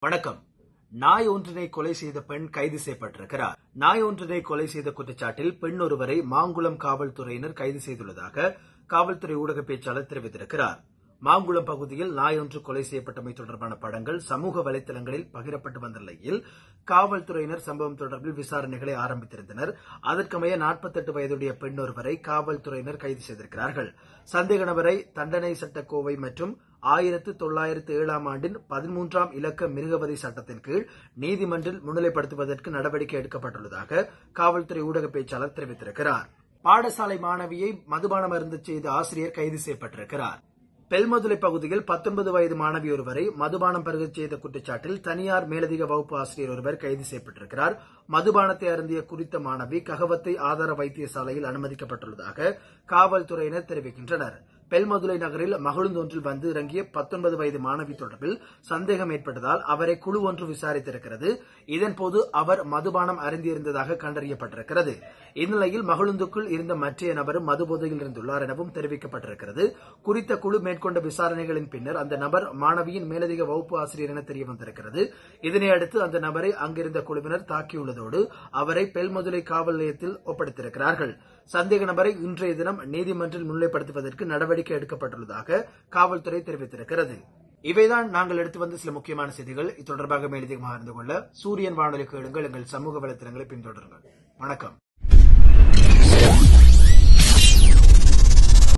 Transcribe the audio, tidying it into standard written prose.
வணக்கம். நாய் ஒன்றினை கொலை செய்த பெண் கைது செய்யப்பட்டிருக்கிறார். நாய் ஒன்றினை கொலை செய்த குற்றச்சாட்டில் பெண் ஒருவரை மாங்குளம் காவல்துறையினர் கைது செய்துள்ளதாக காவல்துறை ஊடக பேச்சாளர் தெரிவித்திருக்கிறார். மாங்குளம் பகுதியில் நாய் ஒன்று கொலை செய்யப்பட்டமை தொடர்பான படங்கள் சமூக வலைதளங்களில் பகிரப்பட்டு வந்த நிலையில் காவல்துறையினர் சம்பவம் தொடர்பில் விசாரணைகளை ஆரம்பித்திருந்தனர். அதற்கமைய 48 வயதுடைய பெண் ஒருவரை காவல்துறையினர் கைது செய்திருக்கிறார்கள். சந்தேக நபரை தண்டனை சட்டக்கோவை மற்றும் 1907 ஆண்டின் 13ஆம் இலக்க மிருகவதை சட்டத்தின் கீழ் நீதிமன்றில் முன்னிலைப்படுத்துவதற்கு நடவடிக்கை எடுக்கப்பட்டுள்ளதாக காவல்துறை ஊடக பேச்சாளர் தெரிவித்திருக்கிறார். பாடசாலை மாணவியை மதுபானம் அருந்தச் செய்த ஆசிரியர் கைது செய்யப்பட்டிருக்கிறார். பெல்மதுலை பகுதியில் 19 வயது மாணவி ஒருவரை மதுபானம் பருகச் செய்த குற்றச்சாட்டில் தனியார் மேலதிக வகுப்பு ஆசிரியர் ஒருவர் கைது செய்யப்பட்டிருக்கிறார். மதுபானத்தை அருந்திய குறித்த மாணவி ககவத்தை ஆதார வைத்தியசாலையில் அனுமதிக்கப்பட்டுள்ளதாக காவல்துறையினர் தெரிவிக்கின்றனர். பெல்மதுலை நகரில் மகிழுந்து ஒன்றில் வந்து இறங்கிய 19 வயது மாணவி தொடர்பில் சந்தேகம் ஏற்பட்டதால் அவரை குழு ஒன்று விசாரித்திருக்கிறது. இதன்போது அவர் மதுபானம் அருந்தியிருந்ததாக கண்டறியப்பட்டிருக்கிறது. இந்நிலையில் மகிழுந்துக்குள் இருந்த மற்றைய நபரும் மதுபோதையில் இருந்துள்ளார் எனவும் தெரிவிக்கப்பட்டிருக்கிறது. குறித்த குழு மேற்கொண்ட விசாரணைகளின் பின்னர் அந்த நபர் மாணவியின் மேலதிக வகுப்பு ஆசிரியர் என தெரியவந்திருக்கிறது. இதனையடுத்து அந்த நபரை அங்கிருந்த குழுவினர் தாக்கியுள்ளதோடு அவரை பெல்மதுலை காவல் நிலையத்தில் ஒப்படைத்திருக்கிறார்கள். சந்தேக நபரை இன்றைய தினம் நீதிமன்றில் முன்னிலைப்படுத்துவதற்கு நடவடிக்கை எடுக்கப்பட்டுள்ளதாக காவல்துறை தெரிவித்திருக்கிறது. இவைதான் நாங்கள் எடுத்து வந்த சில முக்கியமான செய்திகள். இது தொடர்பாக மேலதிகமாக அறிந்து கொள்ள சூரியன் வானொலி கேளுங்கள். எங்கள் சமூக வலைதளங்களை பின்தொடருங்கள். வணக்கம்.